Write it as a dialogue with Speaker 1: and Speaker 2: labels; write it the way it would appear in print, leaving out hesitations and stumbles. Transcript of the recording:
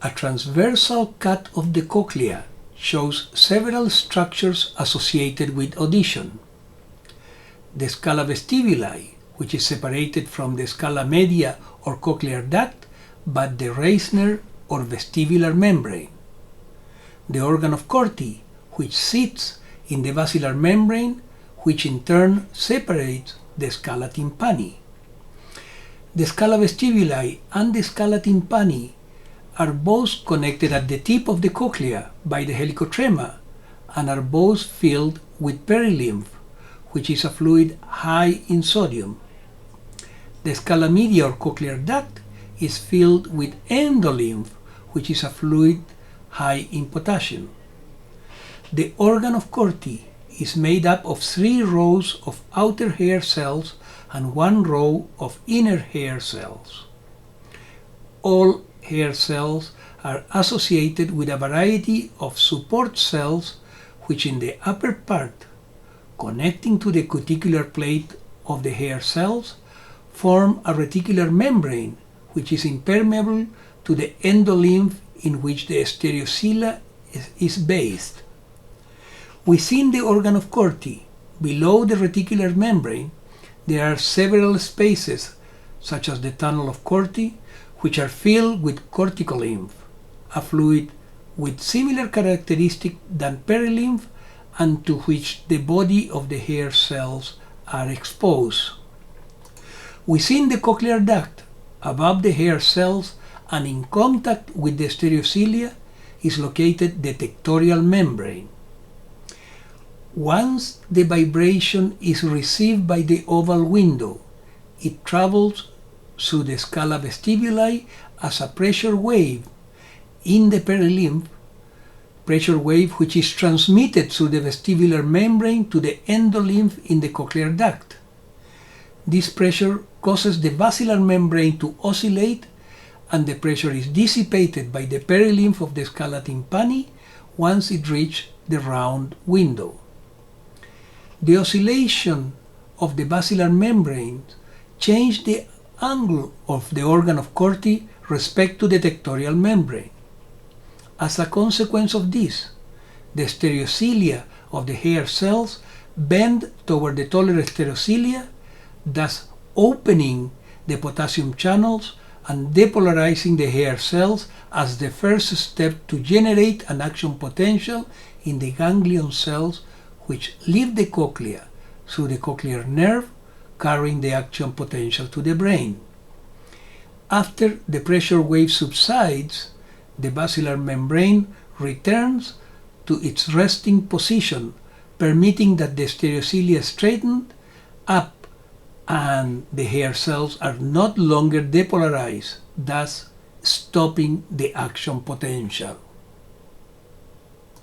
Speaker 1: A transversal cut of the cochlea shows several structures associated with audition. The scala vestibuli, which is separated from the scala media or cochlear duct by the Reisner or vestibular membrane. The organ of Corti, which sits in the basilar membrane, which in turn separates the scala tympani. The scala vestibuli and the scala tympani are both connected at the tip of the cochlea by the helicotrema and are both filled with perilymph, which is a fluid high in sodium. The scala media or cochlear duct is filled with endolymph, which is a fluid high in potassium. The organ of Corti is made up of 3 rows of outer hair cells and 1 row of inner hair cells. All hair cells are associated with a variety of support cells which in the upper part, connecting to the cuticular plate of the hair cells, form a reticular membrane which is impermeable to the endolymph in which the stereocilia is based. Within the organ of Corti, below the reticular membrane, there are several spaces, such as the tunnel of Corti, which are filled with corticolymph, a fluid with similar characteristics than perilymph and to which the body of the hair cells are exposed. Within the cochlear duct, above the hair cells and in contact with the stereocilia, is located the tectorial membrane. Once the vibration is received by the oval window, it travels through the scala vestibuli as a pressure wave in the perilymph, pressure wave which is transmitted through the vestibular membrane to the endolymph in the cochlear duct. This pressure causes the basilar membrane to oscillate, and the pressure is dissipated by the perilymph of the scala tympani once it reaches the round window. The oscillation of the basilar membrane changes the angle of the organ of Corti respect to the tectorial membrane. As a consequence of this, the stereocilia of the hair cells bend toward the taller stereocilia, thus opening the potassium channels and depolarizing the hair cells as the first step to generate an action potential in the ganglion cells which leave the cochlea through the cochlear nerve, carrying the action potential to the brain. After the pressure wave subsides, the basilar membrane returns to its resting position, permitting that the stereocilia straighten up and the hair cells are not longer depolarized, thus stopping the action potential.